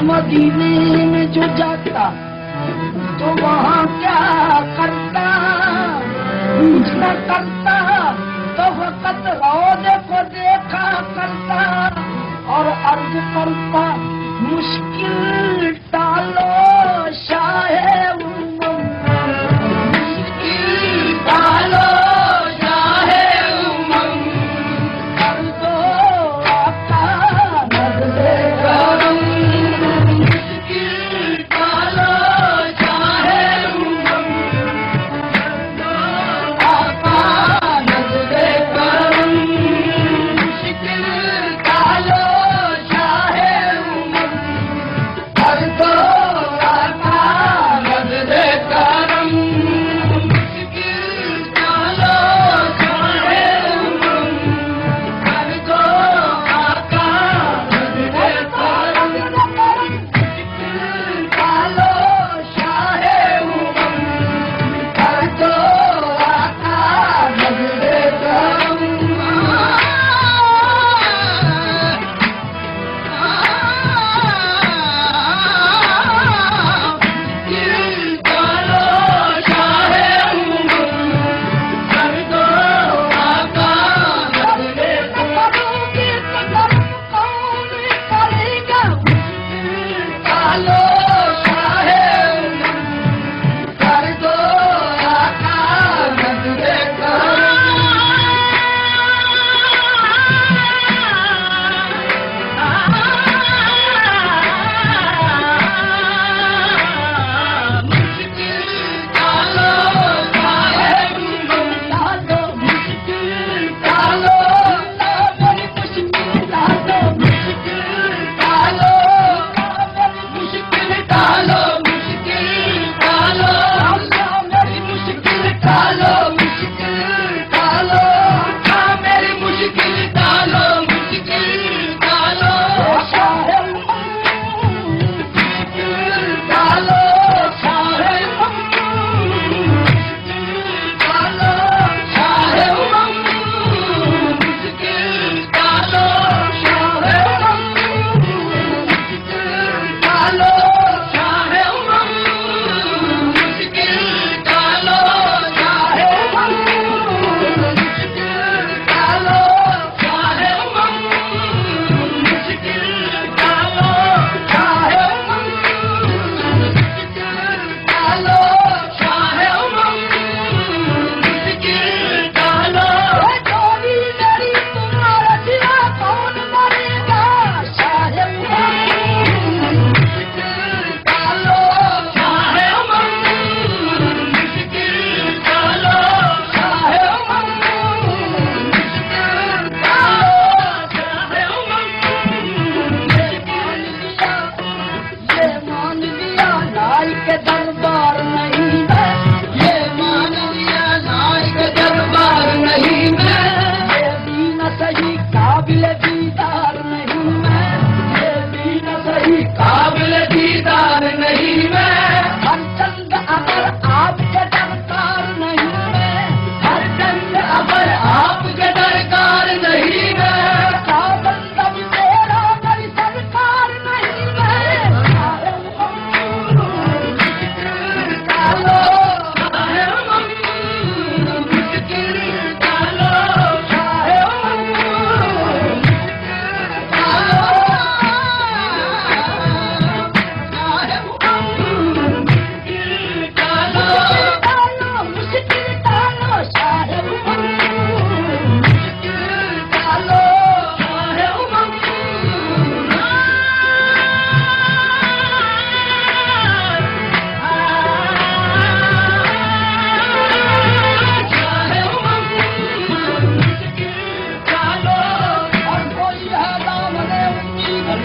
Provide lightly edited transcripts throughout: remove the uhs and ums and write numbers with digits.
मदीने में जो जाता तो वहाँ क्या करता, कुछ न करता तो वक़्त रोज़े को देखा करता और अर्ज करता मुश्किल टालो शाहे उम्म, मुश्किल टालो शाहे उम्म, कर दो आका नज़्रे करम, मुश्किल टालो शाहे उम्म, कर दो आका नज़्रे करम, मुश्किल टालो शाहे उम्म।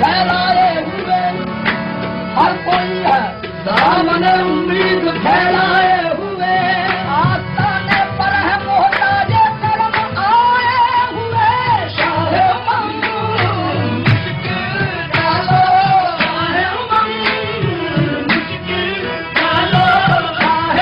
फैलाए हुए हर कोई है दामन उम्मीद फैलाए हुए आस्ताने पर है मोहताज करम आए हुए शाह मंगूर मुश्किल डालो शाह मंगूर मुश्किल डालो शाह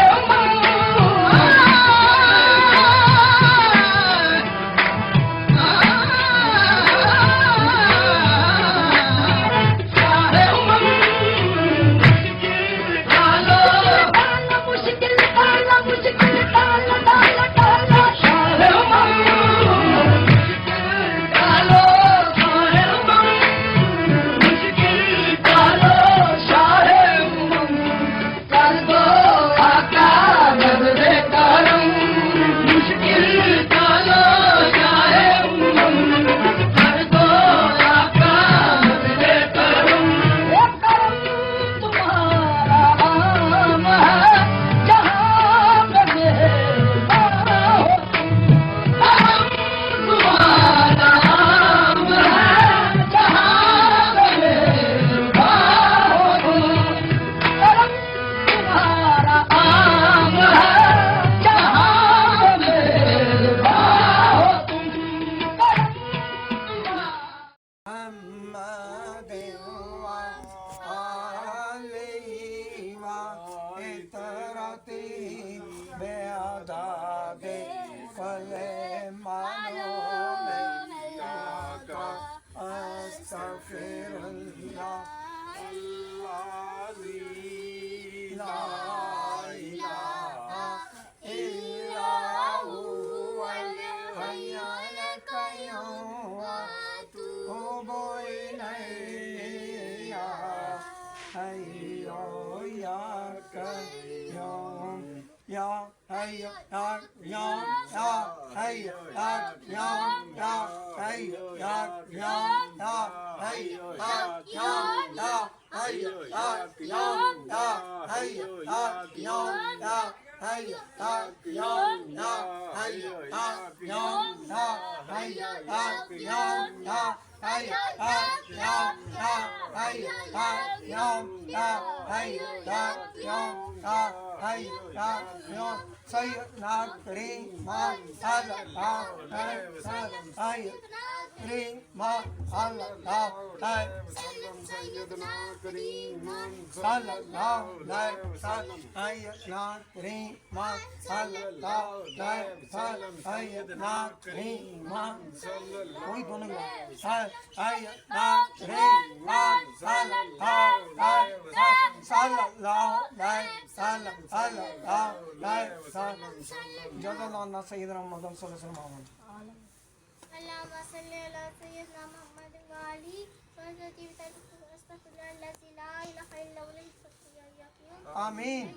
आमीन। आमीन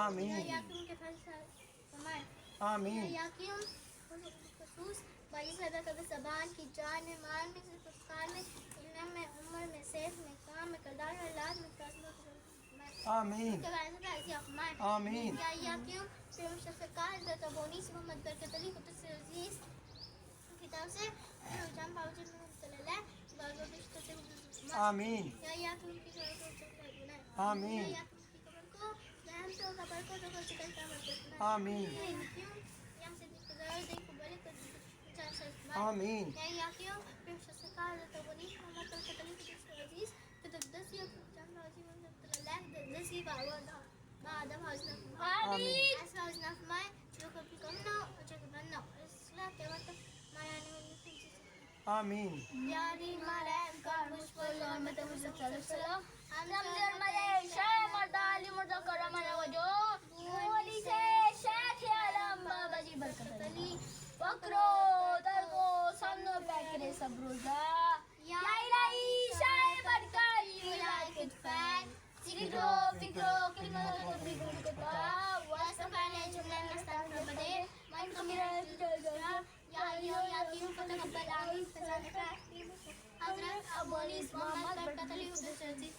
आमीन आमीन आमीन ज़बान की जान में माल में पुरस्कार में इल्म में उम्र में सेफ में काम में किरदार में औलाद में आमीन आमीन किताब से आमीन आमीन आमीन आमीन आमीन तली हुदसती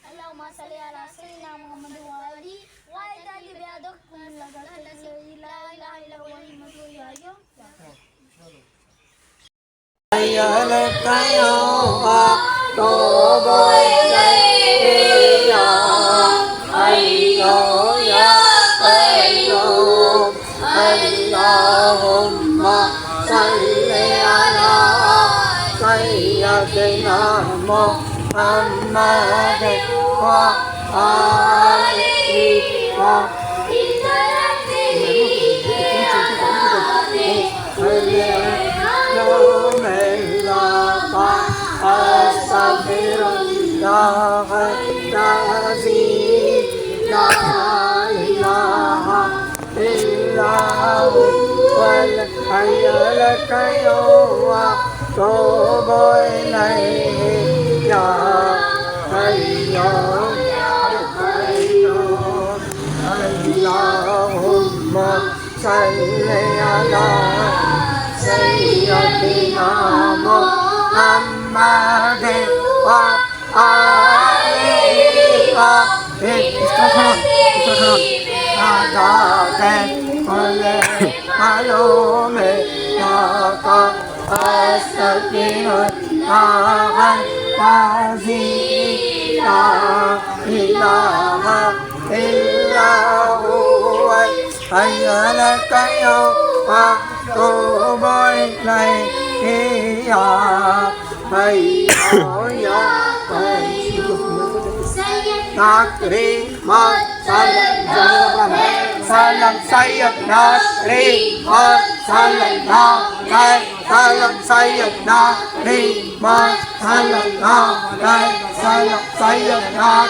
अल्लाहुम्मा सल्ली अला सय्यिदिना मुहम्मद व आलिहि व अजली बियादक लगा ला इलाहा इल्ला हुवा मुहम्मदुर रसूलुल्लाह Ayala kayo tuboy layo ayo ya ayo Allahumma salli ala sayyidina Muhammad wa alihi wa Astaghfirullah al-azim la ilaha illahu wal hayyul qayyum wa tubu ilayhi ya hayyum ya qayyum Allahumma salli ala sayyidina Muhammad wa alihi wa Adade kule malume Naka astaghfirullah al-azim la ilaha illa huwa hayyul qayyum wa tubu ilayhi ya hayyu ya qayyum Takrimat salam sayyidina Takrimat salam sayyidina Takrimat salam sayyidina Takrimat sayyidina Takrimat salam sayyidina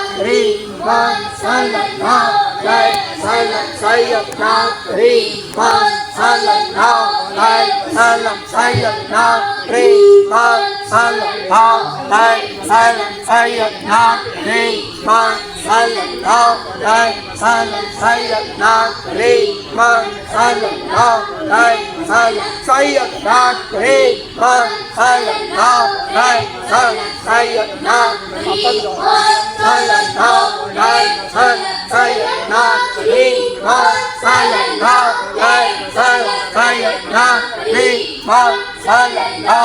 Takrimat sayyidina Takrimat sayyidina Takrimat sayyidina Takrimat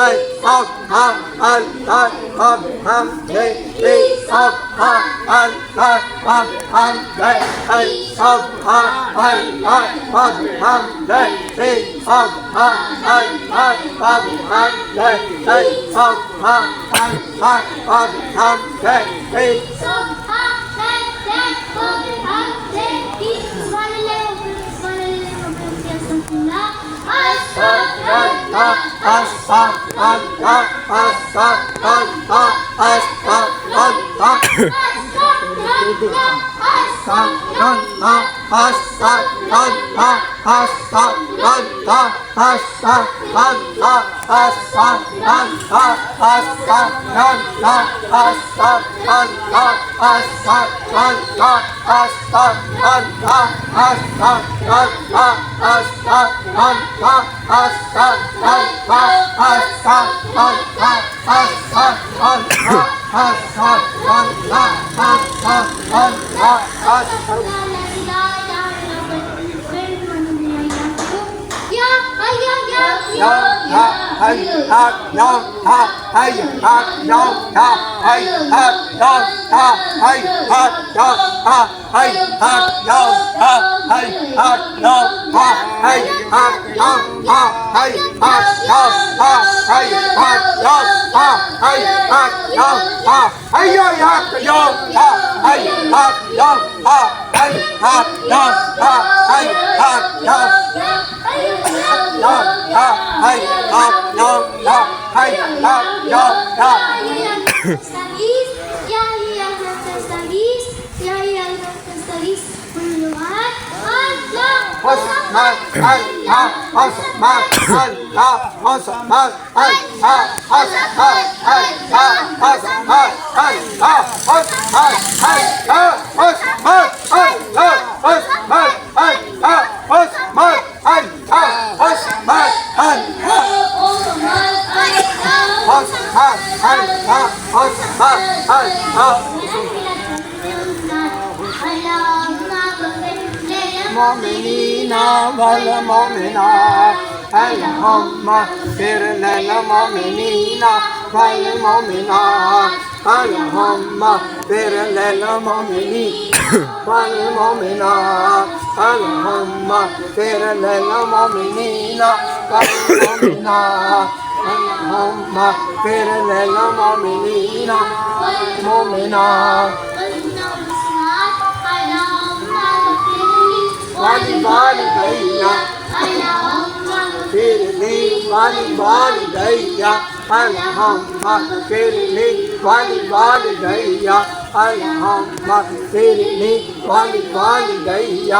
sayyidina Hop hop hop hop hop hop hey hey hop hop hop hop hop hop hey hey hop hop hop hop hop hop hey hey hop hop hop hop hop hop hey hey hop hop hop hop hop hop hey hey Mu'minina wal mu'minat Allahumma fir lil mu'minina wal mu'minat Allahumma fir lil mu'minina wal mu'minat Allahumma fir lil mu'minina wal mu'minat Allahumma fir lil mu'minina wal mu'minat والوالدينا اغفر لي ولوالدي اللهم اغفر لي ولوالدي اللهم اغفر لي ولوالدي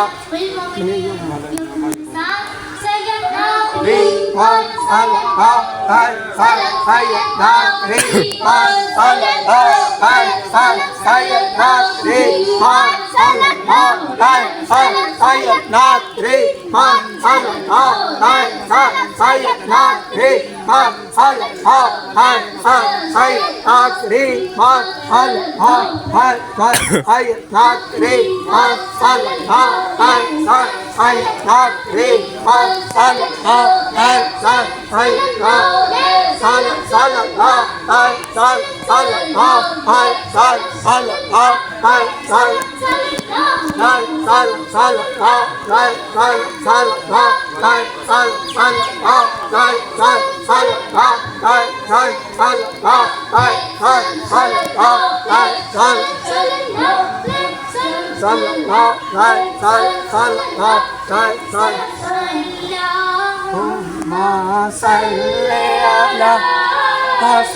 اللهم صل على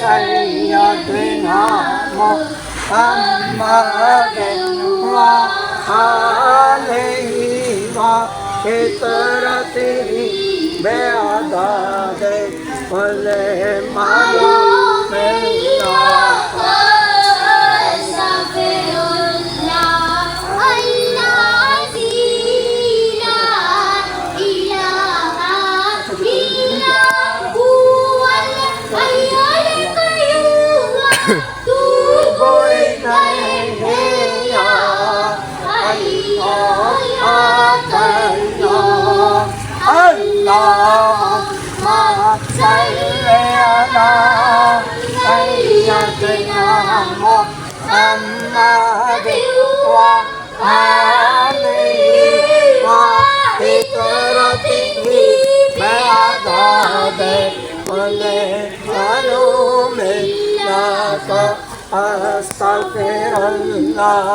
سيدنا محمد وآله وفطرته بعدد كل معلوم اللهم صل على محمد وآله وفطرته بعدد كل معلوم لك أستغفر الله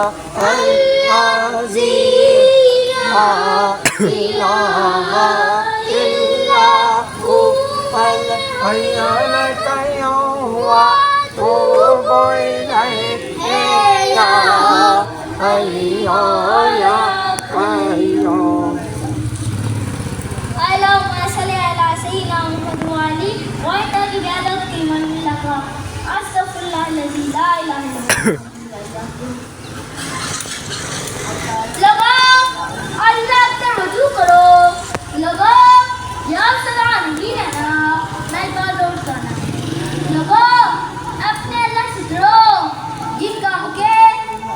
العظيم لا إله إلا هو الحي القيوم وأتوب إليه يا حي يا قيوم. اللهم صل على سيدنا محمد وعلي وعلى بعدد من لك استغفر الله الذي لا اله الا هو. लगाओ अल्लाह का वजू करो, लगाओ यार सदा नहीं रहना, मैं तो दौड़ करना, लगाओ अपने अल्लाह से डरो, जिन काम के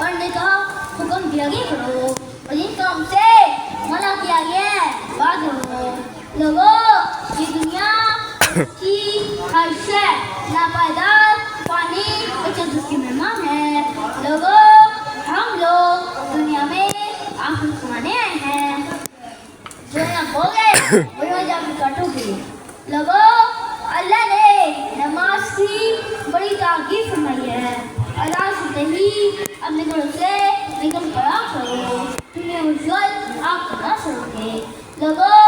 करने का हुक्म दिया गया करो और जिन काम से मना किया गया है बात करो। लगाओ ये दुनिया की हर शय नापायदार पानी बचत उसके मेहमान है। लगाओ हम लोग दुनिया में आखिर कमाने आए हैं, जो यहाँ हो गए वो जाकर काटोगे। लोगों अल्लाह ने नमाज की बड़ी ताकीद फरमाई है, अल्लाह से ही अपने घरों से निकल पड़ा करो, तुम्हें उज्जवल आप करना सकोगे। लोगों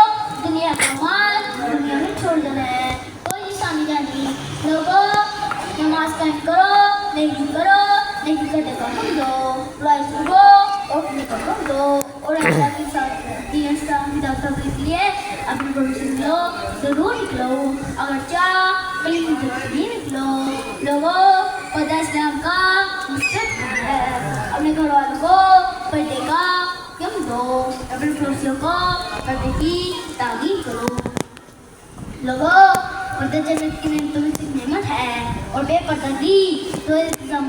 दुनिया का माल दुनिया में छोड़ देना है, कोई निशानी जानी। लोगों नमाज कायम करो, नहीं करो, नहीं करने का हम दो, राइस को अपने का हम दो और अल्लाह के साथ दीन इस्लाम की दावत के लिए अपने भविष्य लो जरूर निकलो, अगर चाह कहीं नहीं निकलो। लोगों पता इस्लाम का मुस्तक है, अपने घर वालों को पर्दे का यम दो, अपने पड़ोसियों को पर्दे की ताकीद करो। लोगों पर्दा जन्नत की नेमतों में से नेमत है और बेपर्दगी तो इंतजाम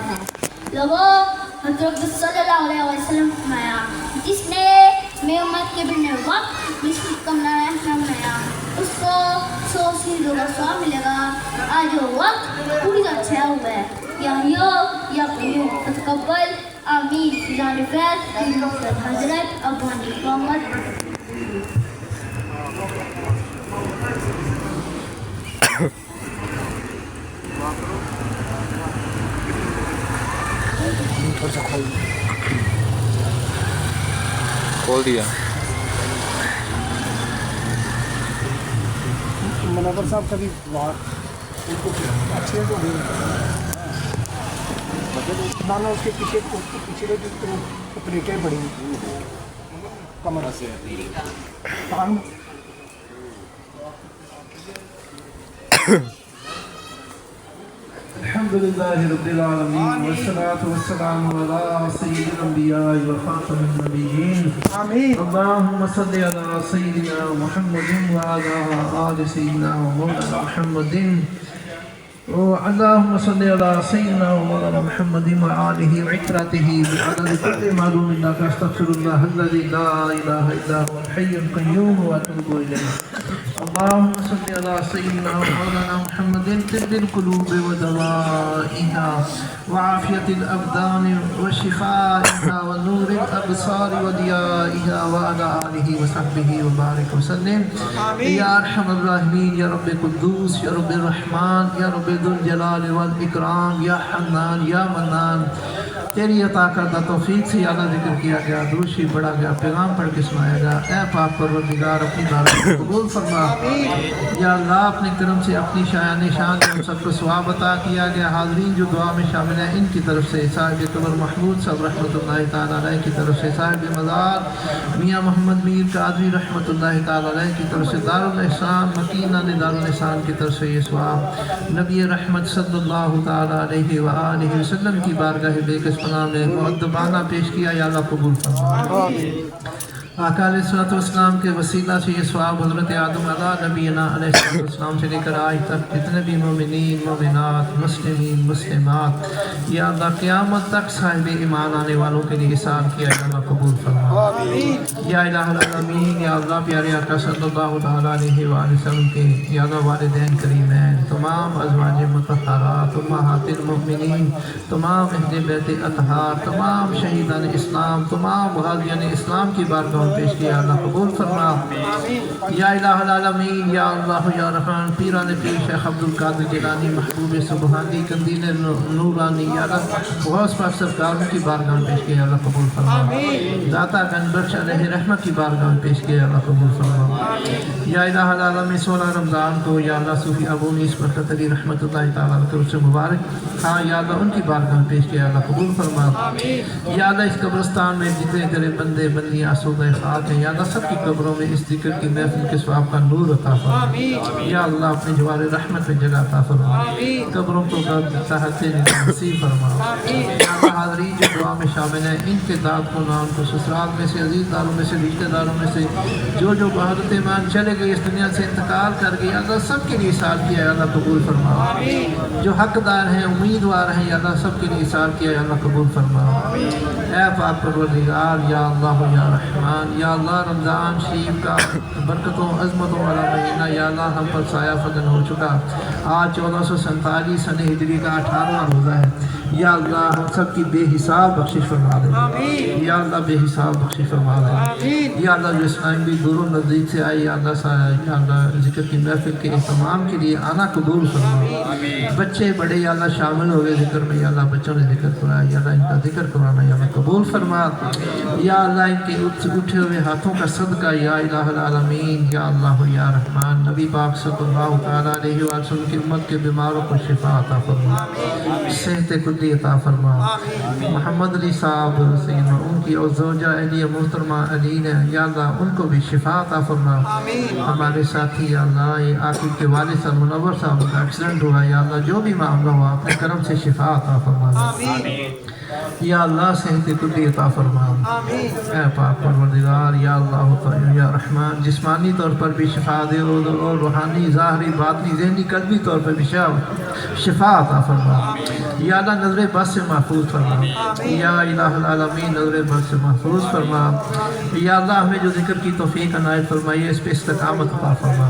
है। लोगों हज़रत सल्लल्लाहु अलैहि वसल्लम फरमाया, जिसने मेरी उम्मत के बिना वक्त मिस्र कमनाया फरमाया उसको 100 शहीदों का स्वाब मिलेगा। आज वो वक्त पूरी तरह छाया हुआ है, या कहीं तकब्बल आमीन जानिफत हज़रत अब्बानी मोहम्मद। खोल दिया। मुनव्वर साहब कभी बाहर उनको अच्छे तो मानो उसके पीछे जो प्लेटें पड़ी कमर से अल्हम्दुलिल्लाहि रब्बिल आलमीन वस्सलातु वस्सलामु अला सय्यिदिल अंबिया व खातमिन नबिय्यीन आमीन। अल्लाहुम्मा सल्लि अला सय्यिदिना मुहम्मदिन व अला आलि सय्यिदिना मौलाना मुहम्मदिन व अल्लाहुम्मा सल्लि अला सय्यिदिना मौलाना मुहम्मदिन व आलिहि व इत्रतिहि बिअदद कुल्लि मालूमिन लक अस्तगफिरुल्लाह अल्लज़ी ला इलाहा इल्ला हुवल हय्युल क़य्यूम व अतूबु इलैहि। अल्लाहुम्मा सल्लि अला सय्यिदिना मौलाना मुहम्मदिन तिब्बिल क़ुलूब व दवाइहा व आफ़ियतिल अबदान व शिफ़ाइहा व नूरिल अबसार व दियाइहा व अला आलिहि व सहबिहि व बारिक व सल्लिम या अरहमर राहिमीन या रब्बे कुद्दूस या रब्बे रहमान या रब्बे दुल जलाल वल इकराम या हन्नान या मन्नान। तेरी अता करदा तौफीक से यादा जिक्र किया गया, दूषी पढ़ा गया, पैगाम पढ़ के सुनाया गया। ऐ पाक परवरदिगार अपनी बात कबूल फरमा। या अल्लाह अपने करम से अपनी शान शान हम सबको सवाब अता किया गया। हाज़रीन जो दुआ में शामिल है इनकी तरफ से साहिब कबर महमूद साहब रहमतुल्लाहि तआला अलैह की तरफ से, साहिब मज़ार मियाँ मोहम्मद मीर कादरी रहमतुल्लाहि तआला अलैह की तरफ से, दारुल एहसान मकीना ने दारुल एहसान की तरफ से ये सवाब नबी रहमत सल्लल्लाहु तआला अलैहि व आलिहि वसल्लम की बारगाह बेकस पनाह में मुअद्दबाना पेश किया। या अल्लाह कबूल फरमा। आका अलैहिस्सलाम के वसीला से ये सवाब हज़रत आदम अला नबीना अलैहिस्सलाम से लेकर आज तक जितने भी मोमिनीन मोमिनात मुस्लिमीन मुस्लिमात या अल्लाह क़यामत तक साहिब ईमान आने वालों के लिए इहसान किया अल्लाह कबूल फरमा। या इलाहुल आलमीन या अल्लाह प्यारे आका सल्लल्लाहु अलैहि वसल्लम के या अल्लाह वालिदैन करीमैन तमाम अज़वाज मुतहहरात उम्महातिल मुमिनीन तमाम अहले बैत अतहार तमाम शहीदान इस्लाम तमाम गाज़ियान इस्लाम की बारगाह पेश किया अल्लाह कबूल फरमा। या इलाहुल आलमीन या अल्लाह या रहमान पीरान पीर शेख अब्दुल कादिर जिलानी महबूब सुबहानी कंदील नूरानी या अल्लाह बहुत पाक सरकार की बारगाह पेश किया अल्लाह कबूल फरमा। दाता गंजबख्श अलैहि रहमत की बारगाह पेश किया अल्लाह कबूल फरमा। या इलाहुल आलमीन 16 रमज़ान को या अल्लाह सूफी अबू नीस बरकत अली रहमतुल्लाहि तआला अलैहि से मुबारक हाँ या अल्लाह उनकी बारगाह पेश किया अल्लाह कबूल फरमा। या अल्लाह इस कब्रिस्तान में जितने तेरे बंदे बंदियाँ आसूदा खाक हैं या अल्लाह सबकी कब्रों में इस जिक्र की महफिल के सवाब का नूर अता फरमा। या अल्लाह अपने जवार रहमत में जगह अता फरमा कब्रों को नसीब फरमा। या अल्लाह हाज़रीन जो दुआ में शामिल हैं इनके दाद को नाम को ससुराल में से अजीज़दारों में से रिश्तेदारों में से जो बहादत ईमान चले गए इस दुनिया से इंतकाल कर गए अल्लाह सबके लिए साल किया अल्लाह कबूल फरमा। जो हकदार हैं उम्मीदवार हैं या अल्लाह सबके लिए साल किया अल्लाह कबूल फरमा। ऐ पाक परवरदिगार या अल्लाह या रहमान या अल्लाह रमज़ान शरीफ का बरकतों अज़मतों वाला महीना या अल्लाह हम पर साया फजल हो चुका। आज 1447 सन हिजरी का 18वां रोज़ा है। या अल्लाह हम सब की बेहिसाब बख्शिश फरमा दे। या अल्लाह बेहिसाब बख्शिश फरमा दे। या अल्लाह जो इस्लाम भी दूर नज़दीक से आए या अल्लाह ज़िक्र की महफिल के इहतमाम के लिए आना कबूल फरमा। बच्चे बड़े या अल्लाह शामिल हो गए ज़िक्र में या अल्लाह बच्चों ने ज़िक्र कराया या अल्लाह इनका ज़िक्र कराना या अल्लाह कबूल फरमा। या अल्लाह इनके उठे हुए हाथों का सदका या इलाहुल आलमीन या अल्लाह या रहमान नबी पाक सल्लल्लाहु अलैहि वसल्लम की उम्मत के बीमारों को शिफा अता फरमा सेहत कुल्ली अता फरमा। मोहम्मद अली साहब से उनकी और ज़ौजा अली मोहतरमा अली ने या अल्लाह उनको भी शिफा अता फरमा। हमारे साथी या अल्लाह ये आकिब के वालिद साहब मुनव्वर साहब का एक्सीडेंट हुआ या अल्लाह जो भी मामला हुआ अपने करम से शिफा अता फरमा। या अल्लाह सेहत कुल्ली अता फरमा। ऐ पाक परवरदिगार या अल्लाह या रहमान जिस्मानी तौर पर भी शिफा दे और रूहानी ज़ाहरी बातनी ज़हनी कल्बी तौर पर भी शिफा अता फरमा। या अल्लाह नज़र बस से महफूज फरमा। या इलाहुल आलमीन नज़र बस से महफूज फरमा। या अल्लाह हमें जो जिक्र की तौफीक अनायत फरमाइए इस पर इस्तकामत अता फरमा।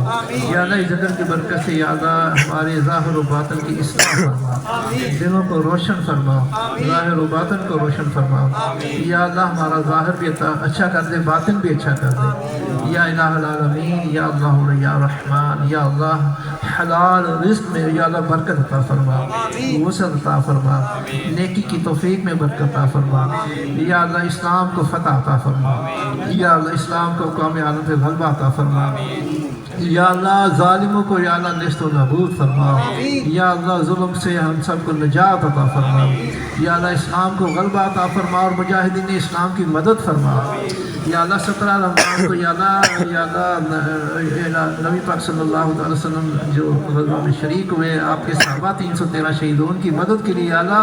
या अल्लाह इस जिक्र की बरकत से या अल्लाह हमारे ज़ाहिर व बातिन की इस्लाह फरमा दिलों को रोशन फरमा ज़ाहिर व बातिन को रोशन फरमा। या अल्लाह हमारा ज़ाहिर भी अच्छा कर दे बातिन भी अच्छा कर दे। या इलाहुल आलमीन या अल्लाह या रहमान या अल्लाह हलाल रिज़्क़ में या अल्लाह बरकत अता फरमा वसअत अता फरमा नेकी की तौफीक में बरकत अता फरमा। या अल्लाह इस्लाम को फतह अता फरमा। या अल्लाह इस्लाम को कौम आलम पे गलबा अता फरमा। या अल्लाह ज़ालिमों को या अल्लाह नेस्त व नाबूद फरमा। या अल्लाह जुल्म से हम सबको निजात अता फरमा। या अल्लाह इस्लाम को गलबा अता फरमा और मुजाहिदीन इस्लाम की मदद फरमा। या अल्लाह 17 रमज़ान को या अल्लाह नबी पाक सल्लल्लाहु अलैहि वसल्लम जो ग़ज़वा में शरीक हुए आपके सहाबा 313 शहीदों की मदद के लिए या अल्लाह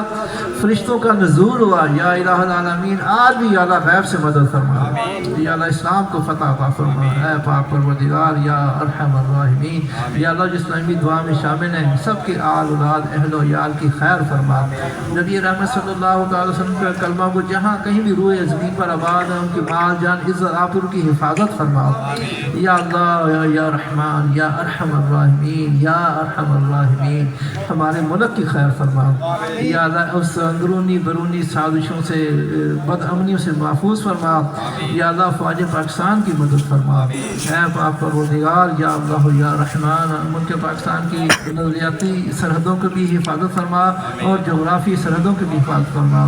फरिश्तों का नज़ूल हुआ। या इलाहुल आलमीन आज भी या अल्लाह गैब से मदद फरमा। या अल्लाह इस्लाम को फतह अता फरमा। ऐ पाक परवरदिगार या अरहमर राहिमीन या अल्लाह जो इस्लामी दुआ में शामिल हैं सबके आल औलाद अहल व याल की खैर फरमा। नबी रहमत सल्लल्लाहु अलैहि वसल्लम के कलमा को जहाँ कहीं भी रूए ज़मीन पर आबाद है उनकी माल जान इज़्ज़त आप उनकी हिफाजत फरमा। या अल्लाह या रहमान या अरहमर राहिमीन या अरहमर राहिमीन हमारे मुल्क की खैर फरमा। या अल्लाह उस अंदरूनी बरूनी साजिशों से बदअमनियों से महफूज फरमा। या अल्लाह फ़ौज पाकिस्तान की मदद फरमा। ऐ पाक परवरदिगार या अल्लाह या रहमान मुल्क पाकिस्तान की नज़रियाती सरहदों की भी हिफाजत फरमा और जोग्राफी सरहदों की भी हिफाजत फरमा।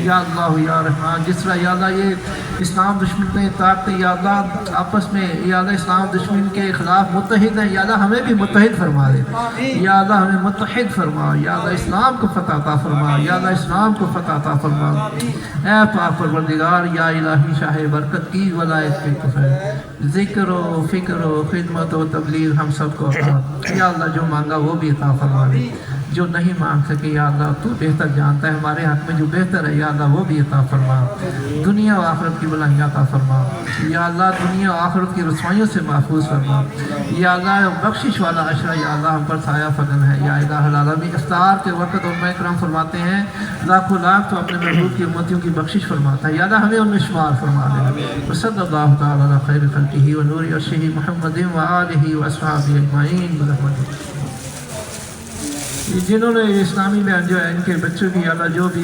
या अल्लाह या रहमान जिस तरह या अल्लाह ये इस्लाम दुश्मन ताकतें या अल्लाह आपस में या अल्लाह इस्लाम दुश्मन के ख़िलाफ़ मुत्तहिद हैं या अल्लाह हमें भी मुत्तहिद फरमा दे। या अल्लाह हमें मुत्तहिद फरमा। या अल्लाह इस्लाम को फतह अता फरमा। या अल्लाह इस्लाम को फतह अता फरमा। ऐ पाक परवरदिगार या इलाही शाह बरकत की वलायत के कुफर ज़िक्र व फ़िक्र व खिदमत व तबलीग हम सबको अता। या अल्लाह जो मांगा वो भी अता फरमा दे। जो नहीं मांग सके या अल्लाह तू बेहतर जानता है, हमारे हक में जो बेहतर है या अल्लाह वो भी अता फरमा। दुनिया और आखिरत की भलाइयाँ अता फरमा या अल्लाह, दुनिया और आखिरत की रसवाइयों से महफूज फरमा या अल्लाह। बख्शिश वाला अशरा या अल्लाह हम पर साया फगन है या इलाहुल आलमीन। इफ्तार के वक्त उम्मा इकराम फरमाते हैं लाखों लाख तो अपने महबूब की उम्मतियों की बख्शिश फरमाता है या अल्लाह, हमें उनमें शुमार फरमा देना। सल्लल्लाहु तआला अला खैर खल्क़िही व नूरि अर्शिही मुहम्मदिन व आलिही व अस्हाबिही अजमईन। जिन्होंने इस्लामी बयान जो है इनके बच्चों की अल्लाह, जो भी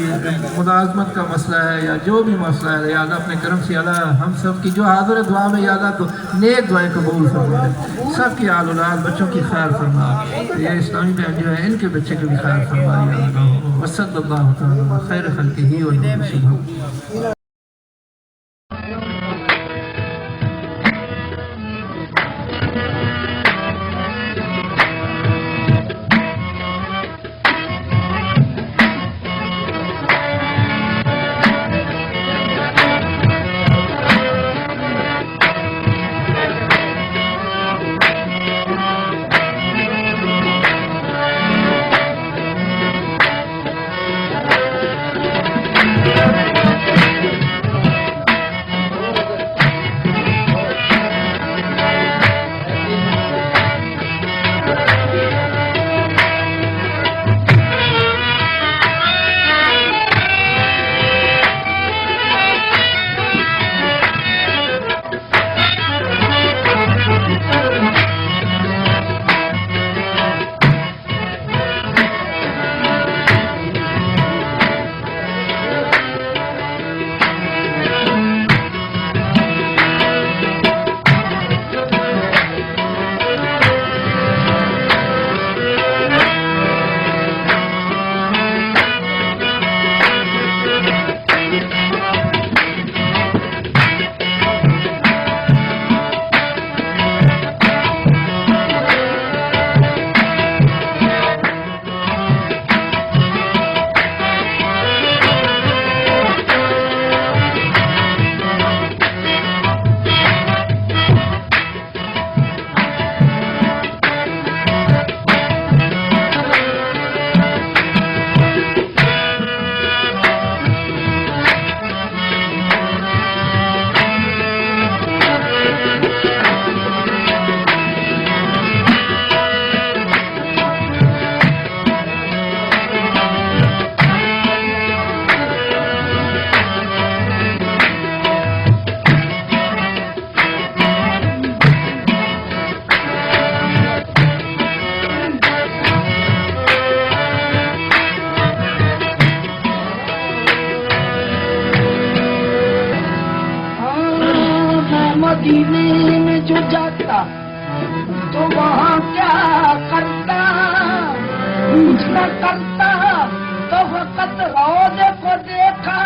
मुलाजमत का मसला है या जो भी मसला है या अल्लाह अपने करम से अल्लाह हम सब की जो हाज़िर दुआ में या अल्लाह तो नेक दुआएं कबूल फरमा, सबकी आल औलाद बच्चों की खैर फरमा। ये इस्लामी बयान जो है इनके बच्चे की भी खैर फरमा या अल्लाह। वसल्लल्लाहु तआला खैर खल्क़िही व नूरि। मदीने में जो जाता तो वहाँ क्या करता, कुछ न करता तो वक़्त रोज़े को देखा